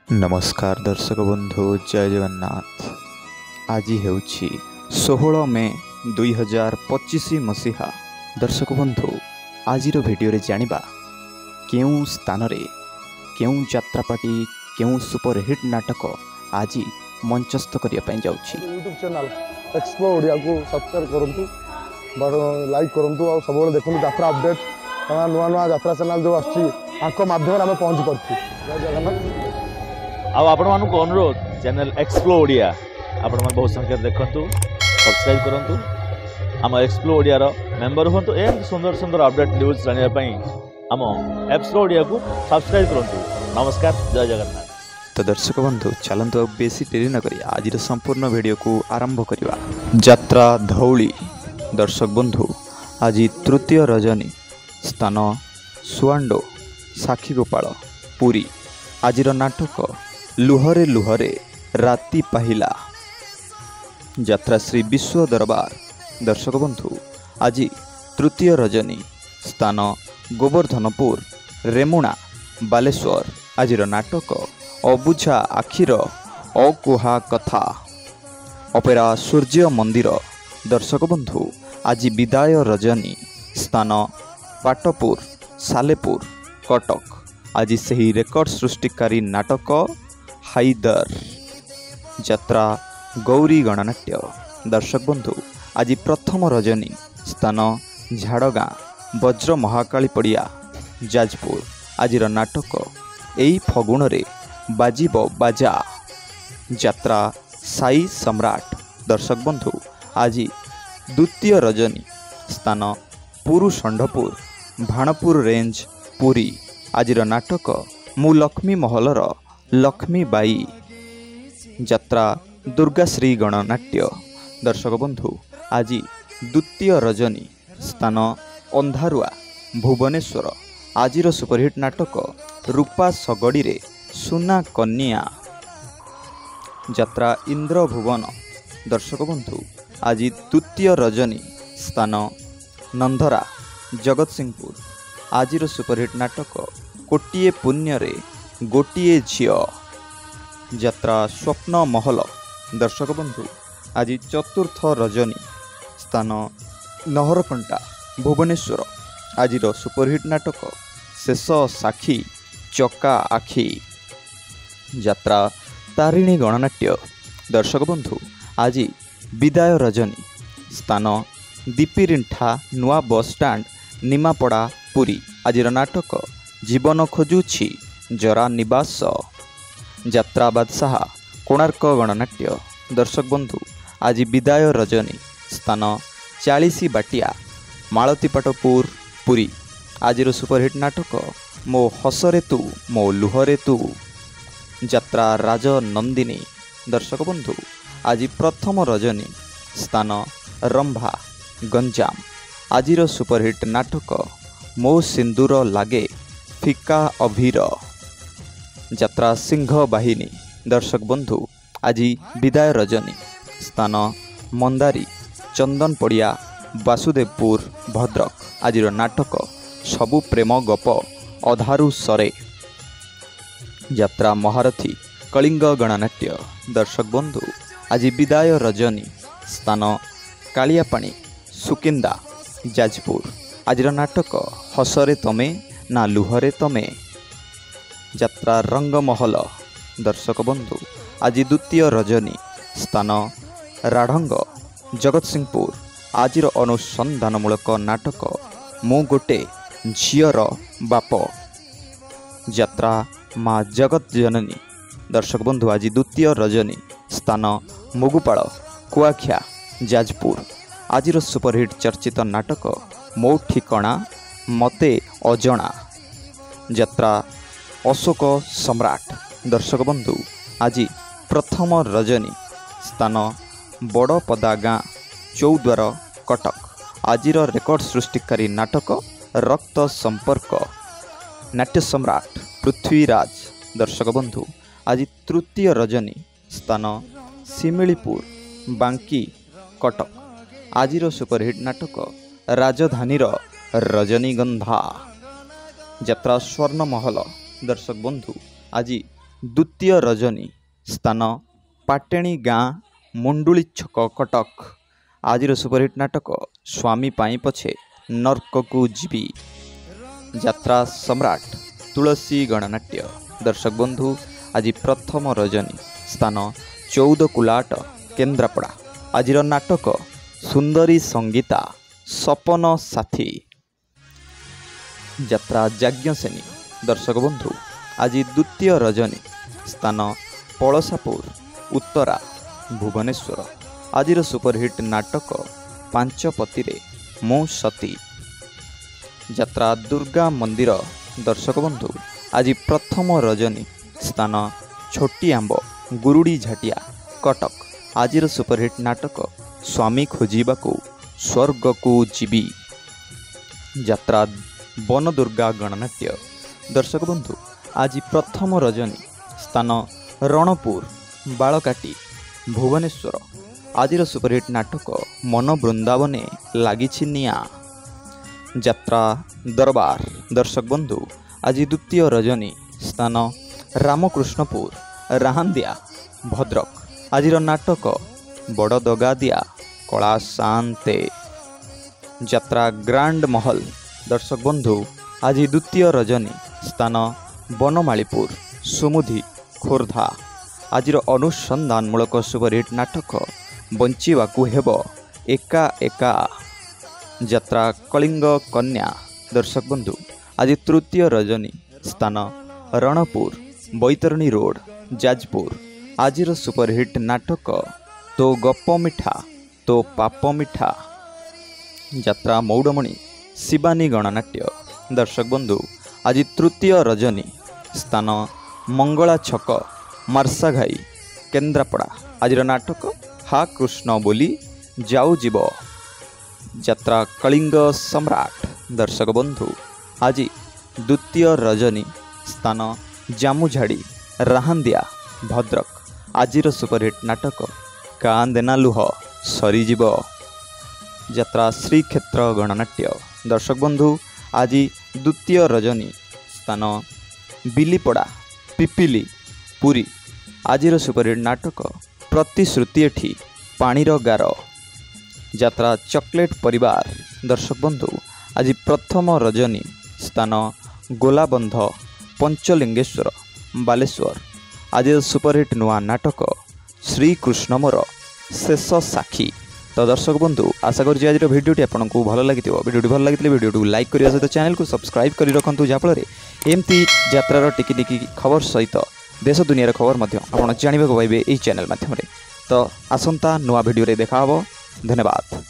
नमस्कार दर्शक बंधु जय जगन्नाथ। आज हूँ 16 मे 2025 मसीहा। दर्शक बंधु आज भिडियो जानिबा केउं स्थान रे केउं यात्रापाटी केउं सुपरहिट नाटक आज मंचस्थ करने जाउछि। यूट्यूब चैनल एक्सप्लो ओडिया को सब्सक्राइब करंतु लाइक करंतु और सब देखु यात्रा अपडेट नुआ नुआ यात्रा चैनल जो आँख माध्यम आम पहुँची पार्छु। जय जगन्नाथ। आपण मानक अनुरोध चैनल एक्सप्लो ओडिया आपण मन बहुत संख्या देखंतु सब्सक्राइब करंतु आम एक्सप्लो ओडिया रो मेंबर होंतु एंड सुंदर सुंदर अपडेट न्यूज जानिया पई आम एक्सप्लो ओडिया को सब्सक्राइब करंतु। नमस्कार जय जगन्नाथ। तो दर्शक बंधु चलतु बेसी डेरी न करी आज संपूर्ण वीडियो को आरंभ करवा। यात्रा धौली। दर्शक बंधु आज तृतीय रजनी स्थान सुआंडो साक्षीगोपाल पुरी। आज नाटक लुहरे लुहरे राति पाहिला। यात्रा श्री विश्व दरबार। दर्शक बंधु आज तृतीय रजनी स्थान गोवर्धनपुर रेमुणा बालेश्वर। आज नाटक अबुझा आखिर अकुहा कथा अपेरा सूर्य मंदिर। दर्शक बंधु आज विदाय रजनी स्थान पाटपुर सालेपुर कटक। आज सही रेकर्ड सृष्टिकारी नाटक हाइदर। यात्रा गौरी गणनाट्य। दर्शक बंधु आज प्रथम रजनी स्थान झाड़गाँ वज्र महाकाली पड़िया जाजपुर। आज नाटक एई फगुण रे बाजिब बाजा। यात्रा साई सम्राट। दर्शक बंधु आज द्वितीय रजनी स्थान पुरुषंडपुर भाणपुर रेंज पुरी। आज नाटक मु लक्ष्मी महलर लक्ष्मी बाई। यात्रा दुर्गाश्री गणनाट्य। दर्शक बंधु आज द्वितीय रजनी स्थान अंधारुआ भुवनेश्वर। आज सुपरहिट नाटक रूपा सगड़ी रे सुना कन्या। यात्रा इंद्र भुवन। दर्शक बंधु आज द्वितीय रजनी स्थान नंदरा जगतसिंहपुर। आज सुपरहिट नाटक कोटिए पुण्य रे गोटिए झियो। यात्रा स्वप्न महल। दर्शक बंधु आज चतुर्थ रजनी स्थान नहरकंटा भुवनेश्वर। आज सुपरहिट नाटक शेष साक्षी चका आखि। यात्रा तारिणी गणनाट्य। दर्शक बंधु आज विदाय रजनी स्थान दीपीरिंठा नुआ बस स्टाण्ड निमापड़ा पुरी। आज नाटक जीवन खोजुछि जरा निवास। यात्रा बादशाह कोणार्क गणनाट्य। दर्शक बंधु आज विदाय रजनी स्थान 40 बाटिया मालतीपाटपुर पुरी। आज सुपरहिट नाटक मो हसरे तू मो लुहरे तू। यात्रा राजनंदिनी। दर्शक बंधु आज प्रथम रजनी स्थान रंभा गंजाम। आज सुपरहिट नाटक मो सिंदूर लागे फिका अभीर। यात्रा सिंह बाहिनी। दर्शक बंधु आज विदाय रजनी स्थान मंदारी चंदन पड़िया वासुदेवपुर भद्रक। आज नाटक सबु प्रेम गप अधारु सरे। यात्रा महारथी कलिंग गणनाट्य। दर्शक बंधु आज विदाय रजनी स्थान कालियापाणी सुकिंदा जाजपुर। आज नाटक हसरे तमे ना लुहरे तमे। यात्रा रंगमहल। दर्शक बंधु आज द्वितीय रजनी स्थान राढ़ंग जगतसिंहपुर। आज अनुसंधानमूलक नाटक मु गोटे झीर बाप। यात्रा माँ जगत जननी। दर्शक बंधु आज द्वितीय रजनी स्थान मुगुपाड़ कुआखिया जाजपुर। आज सुपरहिट चर्चित नाटक मो ठिकणा मते अजणा। यात्रा अशोक सम्राट। दर्शक बंधु आज प्रथम रजनी स्थान बड़पदा गाँ चौद्वार कटक। आज रेकर्ड सृष्टिकारी नाटक रक्त संपर्क नाट्य सम्राट पृथ्वीराज। दर्शक बंधु आज तृतीय रजनी स्थान सिमिलीपुर बांकी कटक। आज सुपरहिट नाटक राजधानी रजनीगंधा। यात्रा स्वर्णमहल। दर्शक बंधु आज द्वितीय रजनी स्थान पाटेणी गाँ मुंडुली छक कटक। आज सुपरहिट नाटक स्वामी पाई पछे नर्क को जीवी यात्रा सम्राट तुलसी गणनाट्य। दर्शक बंधु आज प्रथम रजनी स्थान 14 कुलाट केन्द्रापड़ा। आज नाटक सुंदरी संगीता सपन साथी यात्रा जाज्ञसेनी। दर्शक बंधु आज द्वितीय रजनी स्थान पलसापुर उत्तरा भुवनेश्वर। आज सुपरहिट नाटक पांचपति मो सती यात्रा दुर्गा मंदिर। दर्शक बंधु आज प्रथम रजनी स्थान छोटी आंब गुरुड़ी झाटिया कटक। आज सुपरहिट नाटक स्वामी खोजिबाकू स्वर्ग को जीवी यात्रा वन दुर्गा गणनाट्य। दर्शक बंधु आज प्रथम रजनी स्थान रणपुर बालकाटी भुवनेश्वर। आज सुपरहिट नाटक मन बृंदावने लागिछि निया यात्रा दरबार। दर्शक बंधु आज द्वितीय रजनी स्थान रामकृष्णपुर राहांदिया भद्रक। आज नाटक बड़ दगादिया कला शांते यात्रा ग्रांड महल। दर्शक बंधु आज द्वितीय रजनी स्थान बनमालीपुर सुमुधी खोर्धा। आज अनुसंधानमूलक सुपरहिट नाटक बंचिवाकू हेब एका एका यात्रा कलिंग कन्या। दर्शक बंधु आज तृतीय रजनी स्थान रणपुर बैतरणी रोड जाजपुर। आज सुपरहिट नाटक तो गप मिठा तो पाप मिठा यात्रा मौडमणि शिवानी गणनाट्य। दर्शक बंधु आज तृतीय रजनी स्थान मंगला छक मार्साघाई केन्द्रापड़ा। आज नाटक हा कृष्ण बोली जाऊ जीव यात्रा कलिंग सम्राट। दर्शक बंधु आज द्वितीय रजनी स्थान जामुझाड़ी राहांदिया भद्रक। आज सुपरहिट नाटक कांदेना लुह सरीजीव यात्रा श्रीक्षेत्र गणनाट्य। दर्शक बंधु आज द्वितीय रजनी स्थान बिलीपड़ा पिपिली पुरी। आज सुपरहिट नाटक प्रतिश्रुति एठी पाणीर गार यात्रा चॉकलेट परिवार। दर्शक बंधु आज प्रथम रजनी स्थान गोलाबंध पंचलिंगेश्वर बालेश्वर। आज सुपरहिट नुआ नाटक श्रीकृष्ण मोर शेष साक्षी। तो दर्शक बंधु आशा करुँच आज भिडियोटी आपको भल लगी। भिडियोटी भल लगी भिडियो लाइक करने सहित चैनल को सब्सक्राइब कर रखु जहाँफल एमती यात्रार टिकी टिकी खबर सहित देश दुनिया खबर आप जानवा पाइबे यही चैनल माध्यम। तो आसंता नुआ भिडियो देखा। धन्यवाद।